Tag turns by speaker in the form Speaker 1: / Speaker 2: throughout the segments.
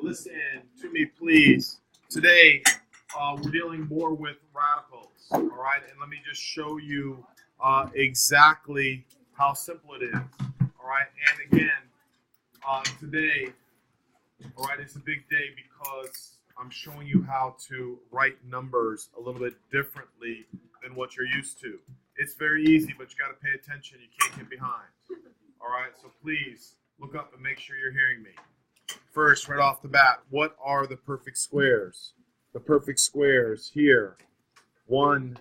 Speaker 1: Listen to me, please. Today, we're dealing more with radicals, all right? And let me just show you exactly how simple it is, all right? And again, today, all right, it's a big day because I'm showing you how to write numbers a little bit differently than what you're used to. It's very easy, but you got to pay attention. You can't get behind, all right? So please look up and make sure you're hearing me. First, right off the bat, what are the perfect squares? The perfect squares here. 1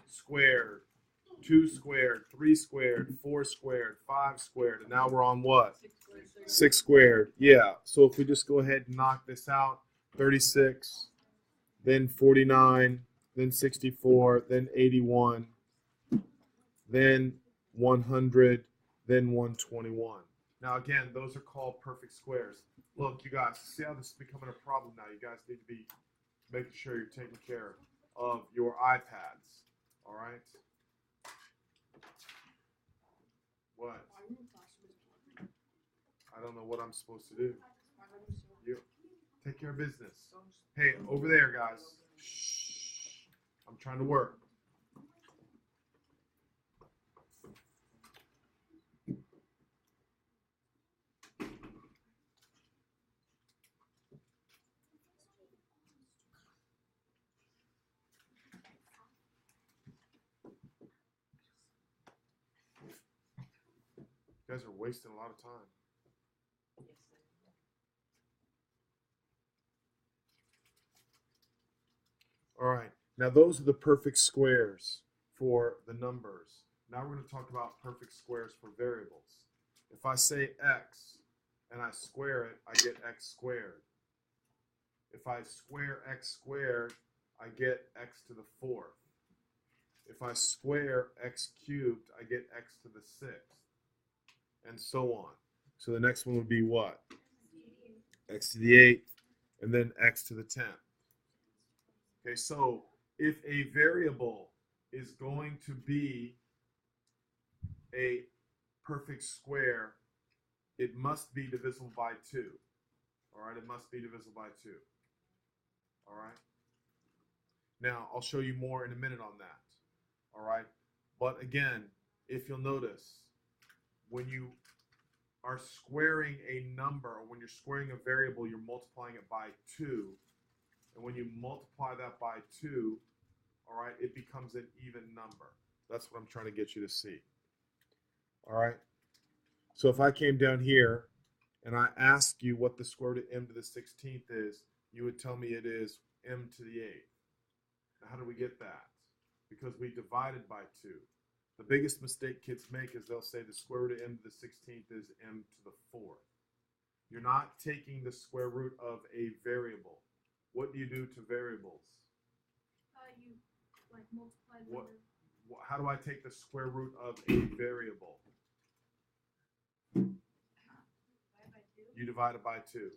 Speaker 1: squared, 2 squared, 3 squared, 4 squared, 5 squared, and now we're on what? 6 squared. Yeah, so if we just go ahead and knock this out, 36, then 49, then 64, then 81, then 100, then 121. Now again, those are called perfect squares. Look, you guys, see how this is becoming a problem now? You guys need to be making sure you're taking care of your iPads. All right? What? I don't know what I'm supposed to do. You take care of business. Hey, over there, guys. Shh. I'm trying to work. You guys are wasting a lot of time. All right. Now those are the perfect squares for the numbers. Now we're going to talk about perfect squares for variables. If I say x and I square it, I get x squared. If I square x squared, I get x to the fourth. If I square x cubed, I get x to the sixth. And so on. So the next one would be what? X to the eighth, and then x to the 10th. Okay, so if a variable is going to be a perfect square, it must be divisible by 2. All right, it must be divisible by 2. All right. Now, I'll show you more in a minute on that. All right. But again, if you'll notice, when you are squaring a number, or when you're squaring a variable, you're multiplying it by 2. And when you multiply that by 2, all right, it becomes an even number. That's what I'm trying to get you to see. All right. So if I came down here and I asked you what the square root of m to the 16th is, you would tell me it is m to the 8th. Now, how do we get that? Because we divided by 2. The biggest mistake kids make is they'll say the square root of m to the 16th is m to the 4th. You're not taking the square root of a variable. What do you do to variables?
Speaker 2: You like multiply them.
Speaker 1: How do I take the square root of a variable? You divide it by 2.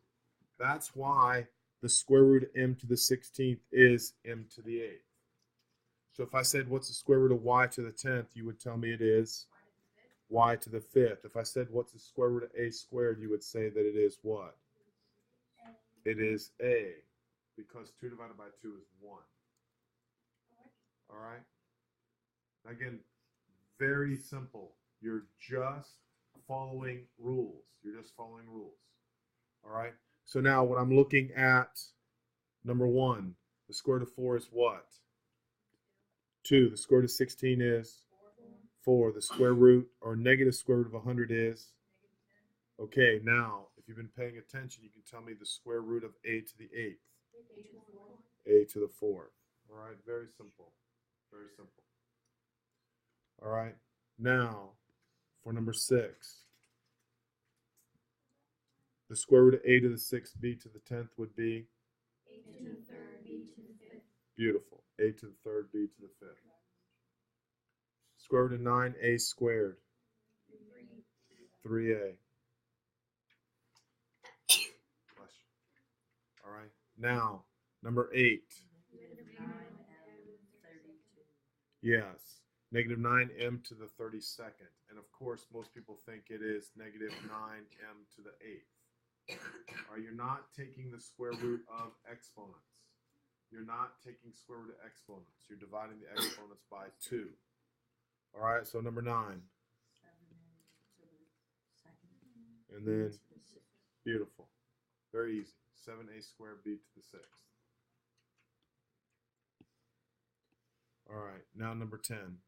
Speaker 1: That's why the square root of m to the 16th is m to the 8th. So if I said, what's the square root of y to the 10th, you would tell me it is y to the 5th. If I said, what's the square root of a squared, you would say that it is what? It is a, because 2 divided by 2 is 1. All right? Again, very simple. You're just following rules. You're just following rules. All right? So now what I'm looking at, number 1, the square root of 4 is what? 2. The square root of 16 is 4. The square root or negative square root of 100 is? Okay, now, if you've been paying attention, you can tell me the square root of a to the 8th. A to the 4th. All right, very simple. Very simple. All right, now, for number 6, the square root of a to the 6th, b to the 10th would be?
Speaker 2: A to the 3rd, b to the 5th.
Speaker 1: Beautiful. A to the 3rd, b to the 5th. Square root of 9a squared. 3a. All right. Now, number 8. Yes. Negative 9m to the 32nd. And of course, most people think it is negative 9m to the 8th. All right, you're not taking the square root of exponents. You're not taking square root of exponents. You're dividing the exponents by 2. All right, so number 9. And then, beautiful. Very easy. 7a squared b to the 6th. All right, now number 10.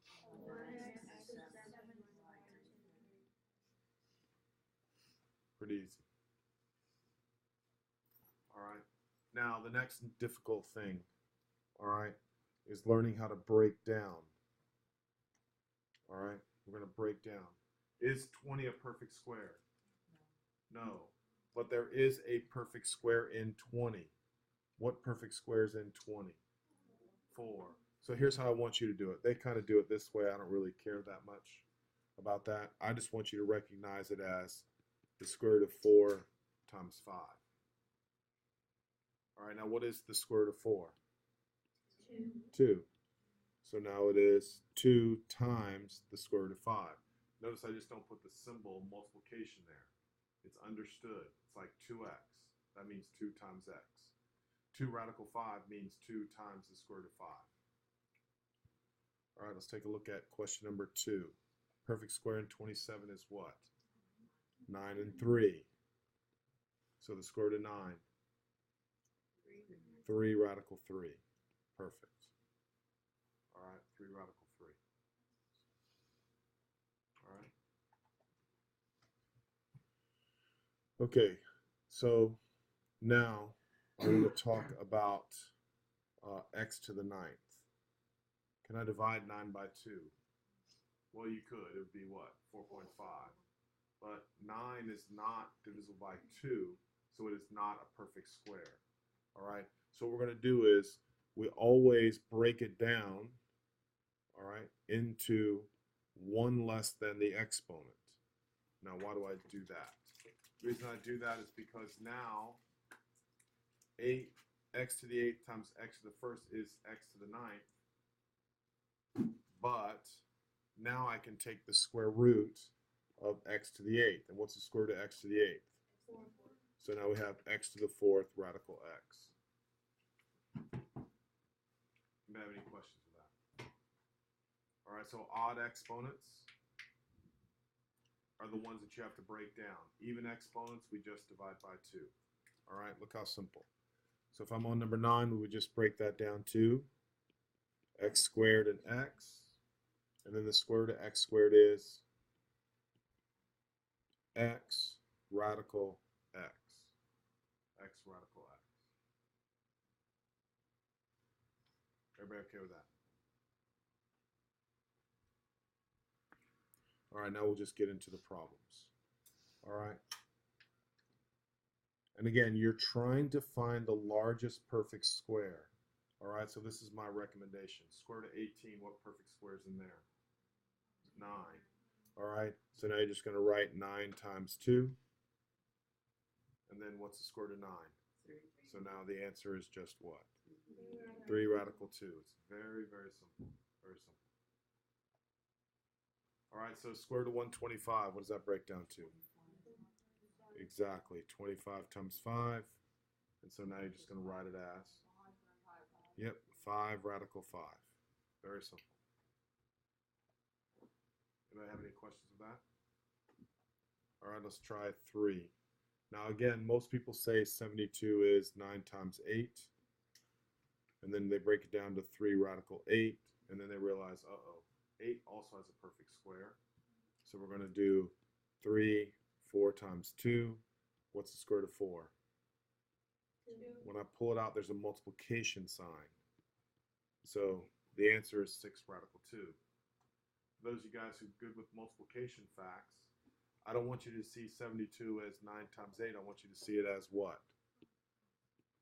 Speaker 1: Pretty easy. All right. Now, the next difficult thing, all right, is learning how to break down. All right, we're going to break down. Is 20 a perfect square? No. But there is a perfect square in 20. What perfect square is in 20? 4. So here's how I want you to do it. They kind of do it this way. I don't really care that much about that. I just want you to recognize it as the square root of 4 times 5. All right, now what is the square root of 4? 2. So now it is 2 times the square root of 5. Notice I just don't put the symbol multiplication there. It's understood. It's like 2x. That means 2 times x. 2 radical 5 means 2 times the square root of 5. All right, let's take a look at question number 2. Perfect square in 27 is what? 9 and 3. So the square root of 9. 3 radical 3. Perfect. All right, 3 radical 3. All right. Okay, so now we're going to talk about x to the 9th. Can I divide 9 by 2? Well, you could. It would be what? 4.5. But 9 is not divisible by 2, so it is not a perfect square. All right, so what we're going to do is we always break it down, all right, into 1 less than the exponent. Now, why do I do that? The reason I do that is because now x to the 8th times x to the 1st is x to the 9th, but now I can take the square root of x to the 8th. And what's the square root of x to the 8th?
Speaker 2: 4.
Speaker 1: So now we have x to the 4th radical x. Do you have any questions with that? All right, so odd exponents are the ones that you have to break down. Even exponents, we just divide by 2. All right, look how simple. So if I'm on number 9, we would just break that down to x squared and x. And then the square root of x squared is x radical x. X radical x. Everybody okay with that? All right, now we'll just get into the problems. All right. And again, you're trying to find the largest perfect square. All right, so this is my recommendation. Square root of 18, what perfect square is in there? 9. All right, so now you're just going to write 9 times 2. And then what's the square root of 9?
Speaker 2: 3.
Speaker 1: So now the answer is just what? 3 radical 2. It's very, very simple. Very simple. All right, so square root of 125, what does that break down to? Exactly, 25 times 5. And so now you're just going to write it as? Yep, 5 radical 5. Very simple. Anybody have any questions with that? All right, let's try 3. Now again, most people say 72 is 9 times 8. And then they break it down to 3 radical 8. And then they realize, uh-oh, 8 also has a perfect square. So we're going to do 3, 4 times 2. What's the square root of 4?
Speaker 2: 2.
Speaker 1: When I pull it out, there's a multiplication sign. So the answer is 6 radical 2. For those of you guys who are good with multiplication facts, I don't want you to see 72 as 9 times 8. I want you to see it as what?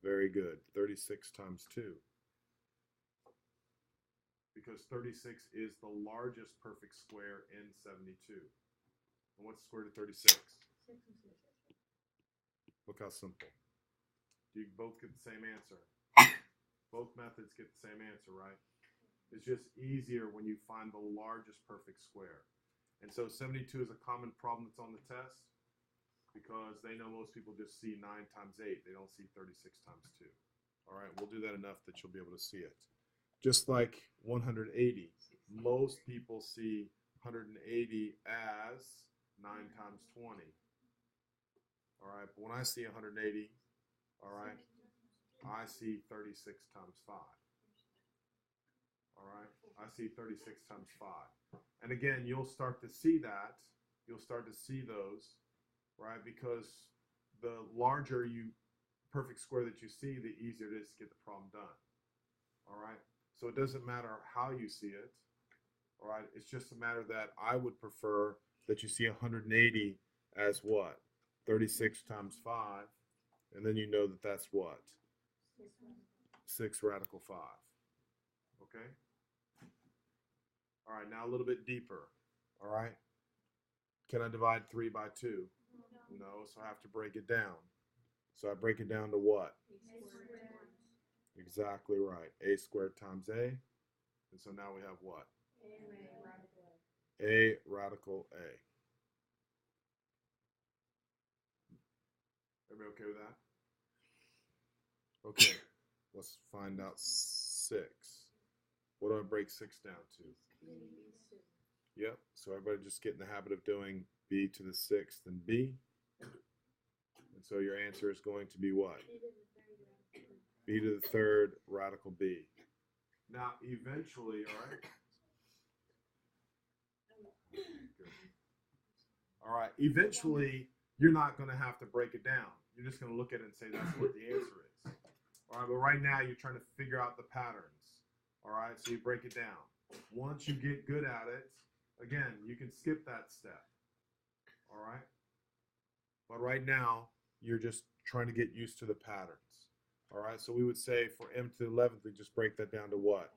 Speaker 1: Very good. 36 times 2. Because 36 is the largest perfect square in 72. And what's the square root of 36?
Speaker 2: 6 and 6.
Speaker 1: Look how simple. You both get the same answer. Both methods get the same answer, right? It's just easier when you find the largest perfect square. And so 72 is a common problem that's on the test. because they know most people just see 9 times 8. They don't see 36 times 2. All right, we'll do that enough that you'll be able to see it. Just like 180, most people see 180 as 9 times 20. All right, but when I see 180, all right, I see 36 times 5. All right, I see 36 times 5. And again, you'll start to see that. You'll start to see those, right? Because the larger perfect square that you see, the easier it is to get the problem done. All right, so it doesn't matter how you see it. All right, it's just a matter that I would prefer that you see 180 as what? 36 times 5, and then you know that that's what? 6 radical 5. Okay? All right, now a little bit deeper. All right? Can I divide 3 by 2? No, so I have to break it down. So I break it down to what? Exactly right. A squared times A. And so now we have what? A radical A. Everybody okay with that? Okay, let's find out 6. What do I break 6 down to? Yep, so everybody just get in the habit of doing b to the 6th and b. And so your answer is going to be what? B to the 3rd radical b. Now, eventually, all right? All right, eventually, you're not going to have to break it down. You're just going to look at it and say that's what the answer is. All right, but right now, you're trying to figure out the patterns. All right, so you break it down. Once you get good at it, again, you can skip that step. All right? But right now, you're just trying to get used to the patterns. All right, so we would say for m to the 11th, we just break that down to what?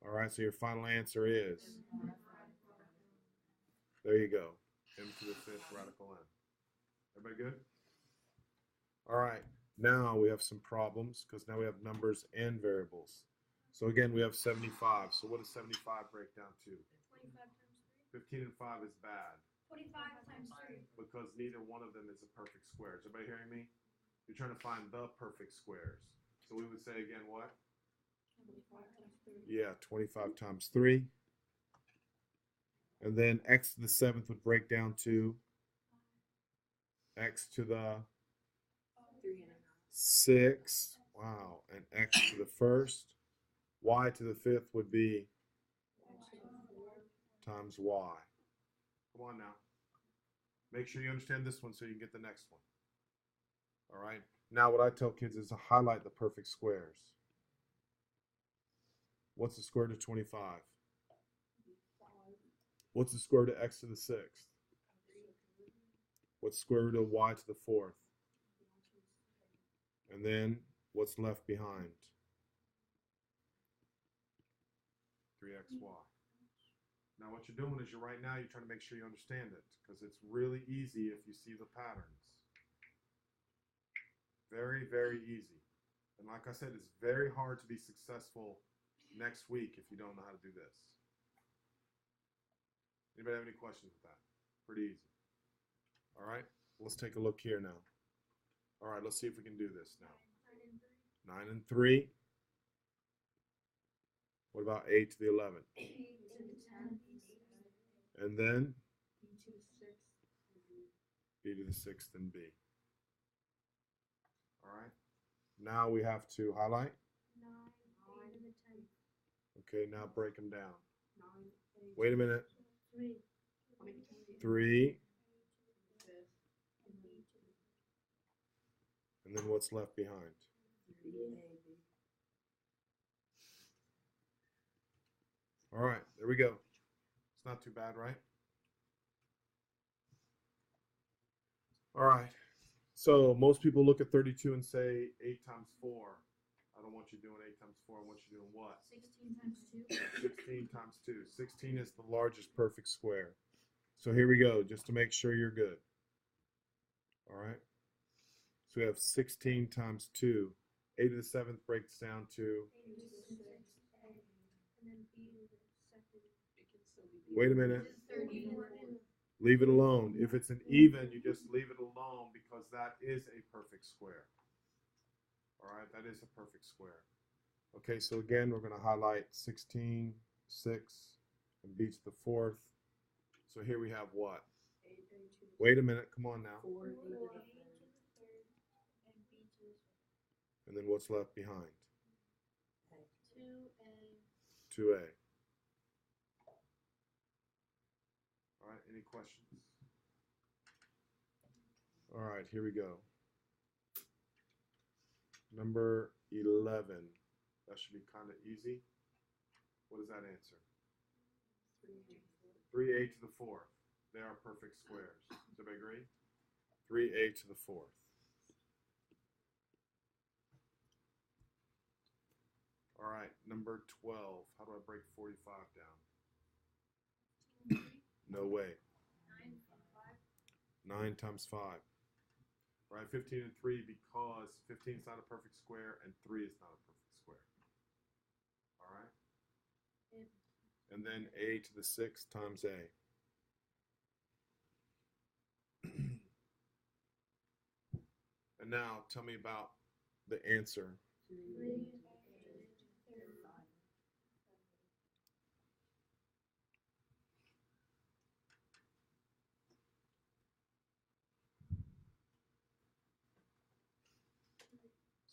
Speaker 1: All right, so your final answer is? There you go. M to the 5th radical n. Everybody good? All right, now we have some problems because now we have numbers and variables. So again, we have 75. So what does 75 break down to?
Speaker 2: 25 times
Speaker 1: 15 and 5 is bad
Speaker 2: 25 times 3.
Speaker 1: because neither one of them is a perfect square. Is everybody hearing me? You're trying to find the perfect squares. So we would say again what?
Speaker 2: 25 times 3.
Speaker 1: Yeah, 25 times 3. And then x to the 7th would break down to x to the 6. Wow. And x to the 1st. Y to the 5th would be times y. Come on now. Make sure you understand this one so you can get the next one. All right. Now what I tell kids is to highlight the perfect squares. What's the square root of 25? What's the square root of x to the 6th? What's the square root of y to the 4th? And then what's left behind? 3xy. Now what you're doing is you're trying to make sure you understand it because it's really easy if you see the patterns. Very, very easy. And like I said, it's very hard to be successful next week if you don't know how to do this. Anybody have any questions with that? Pretty easy. All right, let's take a look here now. All right, let's see if we can do this now. 9 and 3. What about 8 to the 11th?
Speaker 2: 8 to the 10th.
Speaker 1: And then
Speaker 2: B to the 6th.
Speaker 1: b to the 6th and b. All right, now we have to highlight.
Speaker 2: 9, 8 to the 10th.
Speaker 1: Okay, now break them down.
Speaker 2: 9, 8.
Speaker 1: Wait a minute.
Speaker 2: 3.
Speaker 1: 3.
Speaker 2: 5th. And B to the
Speaker 1: And then what's left behind?
Speaker 2: 3.
Speaker 1: All right, there we go. It's not too bad, right? All right. So most people look at 32 and say 8 times 4. I don't want you doing 8 times 4. I want you doing what?
Speaker 2: 16 times 2.
Speaker 1: 16 times 2. 16 is the largest perfect square. So here we go, just to make sure you're good. All right. So we have 16 times 2. 8 to the 7th breaks down to,
Speaker 2: 8 to the 6th. And then B to the 2nd.
Speaker 1: wait a minute.
Speaker 2: 34.
Speaker 1: Leave it alone. If it's an even, you just leave it alone because that is a perfect square. All right, that is a perfect square. Okay, so again, we're going to highlight 16, 6, and b to the fourth. So here we have what? Wait a minute, come on now.
Speaker 2: 4, a to the third.
Speaker 1: And then what's left behind?
Speaker 2: 2a.
Speaker 1: 2a. All right, any questions? All right, here we go. Number 11. That should be kind of easy. What is that answer? 3a to the fourth. They are perfect squares. Does everybody agree? 3a to the fourth. All right, number 12. How do I break 45 down? No way. 9 times 5. All right, 15 and 3 because 15 is not a perfect square and 3 is not a perfect square. All right? And then a to the 6 times a. And now tell me about the answer.
Speaker 2: 3.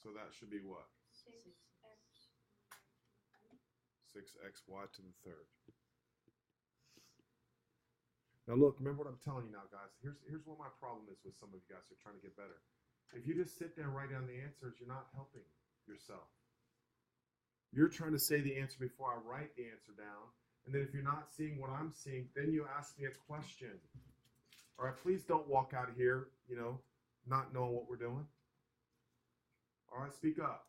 Speaker 1: So that should be what?
Speaker 2: 6x.
Speaker 1: 6xy to the third. Now look, remember what I'm telling you now, guys. Here's what my problem is with some of you guys who are trying to get better. If you just sit there and write down the answers, you're not helping yourself. You're trying to say the answer before I write the answer down. And then if you're not seeing what I'm seeing, then you ask me a question. All right, please don't walk out of here, not knowing what we're doing. All right, speak up.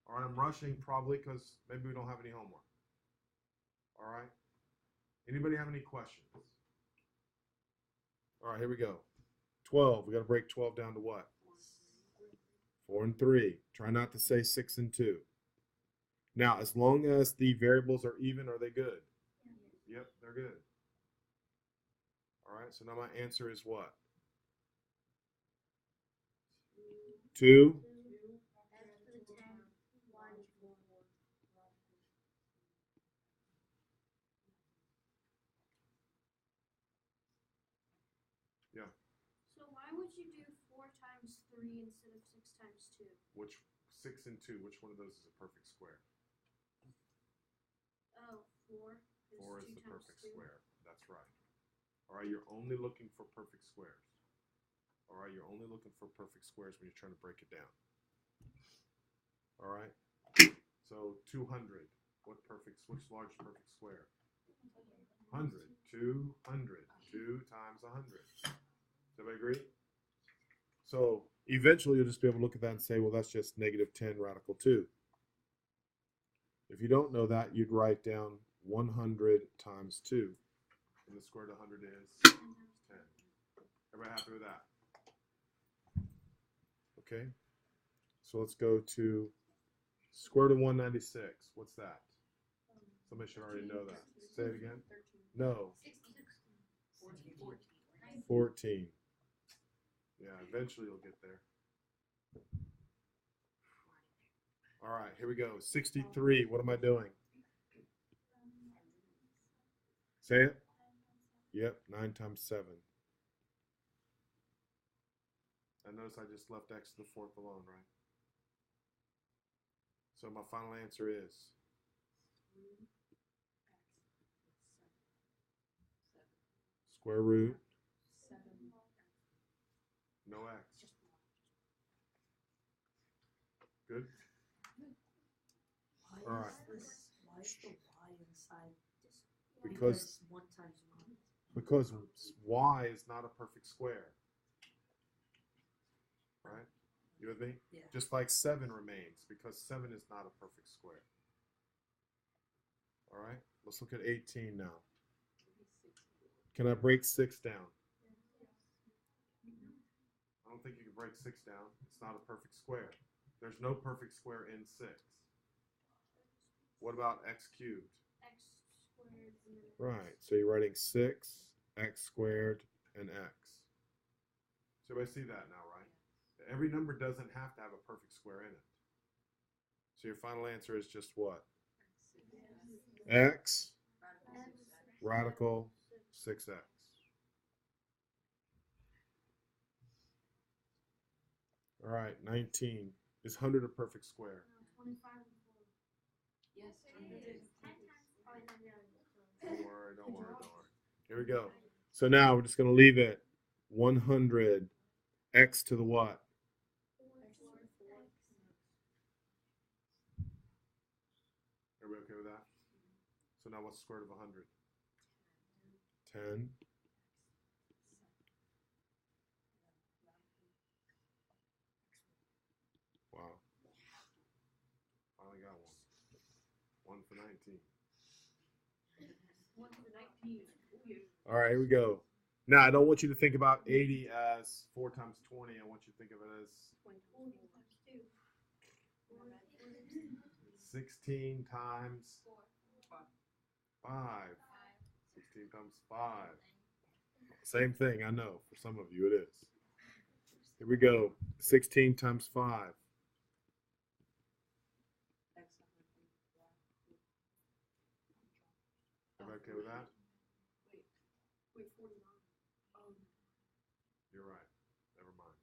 Speaker 1: All right, I'm rushing probably because maybe we don't have any homework. All right. Anybody have any questions? All right, here we go. 12. We got to break 12 down to what? 4 and 3. Try not to say 6 and 2. Now, as long as the variables are even, are they good? Yep, they're good. All right, so now my answer is what? 2. Yeah.
Speaker 2: So why would you do 4 times 3 instead of 6 times 2?
Speaker 1: Which 6 and 2? Which one of those is a perfect square?
Speaker 2: Oh, 4.
Speaker 1: 4 is the perfect square. That's right. All right, you're only looking for perfect squares. All right, you're only looking for perfect squares when you're trying to break it down. All right. So 200. Which large perfect square? 100. 200. 2 times 100. Does everybody agree? So eventually you'll just be able to look at that and say, well, that's just negative 10 radical 2. If you don't know that, you'd write down 100 times 2. And the square root of 100 is 10. Everybody happy with that? Okay. So let's go to square root of 196. What's that? Somebody should already know that. Say it again. No. 14. Yeah, eventually you'll get there. All right, here we go. 63. What am I doing? Say it. Yep, 9 times 7. And notice I just left x to the fourth alone, right? So my final answer is square root, no x. Good? All right.
Speaker 3: Why is the y inside?
Speaker 1: Because
Speaker 3: 1 times 1.
Speaker 1: Because y is not a perfect square. Right? You with me?
Speaker 3: Yeah.
Speaker 1: Just like 7 remains, because 7 is not a perfect square. All right? Let's look at 18 now. Can I break 6 down? I don't think you can break 6 down. It's not a perfect square. There's no perfect square in 6. What about x cubed?
Speaker 2: X squared.
Speaker 1: Right. So you're writing 6 x squared, and x. So everybody see that now, right? Every number doesn't have to have a perfect square in it. So your final answer is just what? X radical 6x. All right, 19. Is 100 a perfect square?
Speaker 2: 25 and 4.
Speaker 3: Yes.
Speaker 2: 10 times. Oh, and then
Speaker 1: Don't worry, don't worry, don't worry. Here we go. So now we're just going to leave it 100 x to the what? Everybody okay with that? So now what's the square root of 100? 10. Wow. Finally got one. One for 19. All right, here we go. Now, I don't want you to think about 80 as 4 times 20. I want you to think of it as 16 times 5. 16 times 5. Same thing, I know. For some of you, it is. Here we go. 16 times 5. Everybody okay with that?
Speaker 2: Wait, 49.
Speaker 1: You're right. Never mind.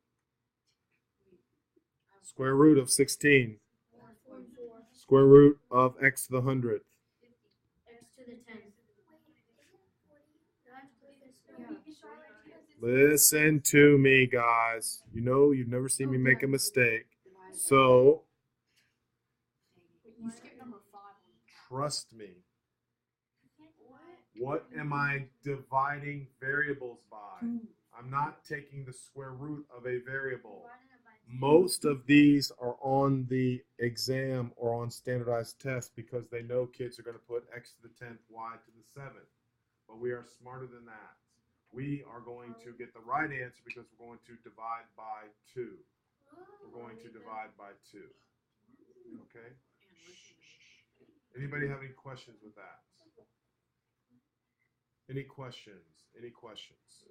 Speaker 1: Square root of 16.
Speaker 2: 4.
Speaker 1: Square root of x to the 100th.
Speaker 2: X to the 10.
Speaker 1: Listen to me, guys. You know you've never seen me make a mistake. So,
Speaker 2: You skipped number 5.
Speaker 1: trust me. What am I dividing variables by? I'm not taking the square root of a variable. Most of these are on the exam or on standardized tests because they know kids are going to put x to the 10th, y to the 7th. But we are smarter than that. We are going to get the right answer because we're going to divide by 2. We're going to divide by 2. Okay? Anybody have any questions with that? Any questions? Any questions?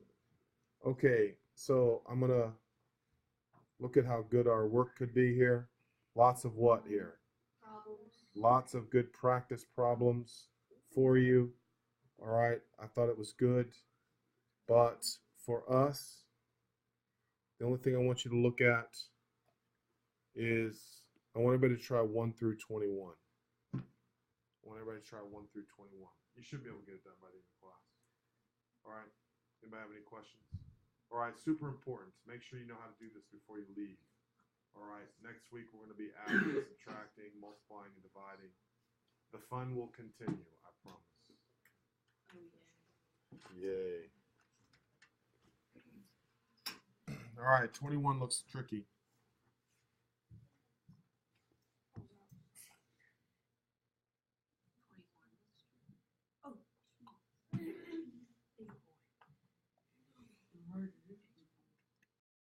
Speaker 1: Okay, so I'm going to look at how good our work could be here. Lots of what here?
Speaker 2: Problems.
Speaker 1: Lots of good practice problems for you. All right, I thought it was good. But for us, the only thing I want you to look at is I want everybody to try 1 through 21. I want everybody to try 1 through 21. You should be able to get it done by the end of class. All right, anybody have any questions? All right, super important. Make sure you know how to do this before you leave. All right, next week we're going to be adding, subtracting, multiplying, and dividing. The fun will continue, I promise. Yay. All right, 21 looks tricky.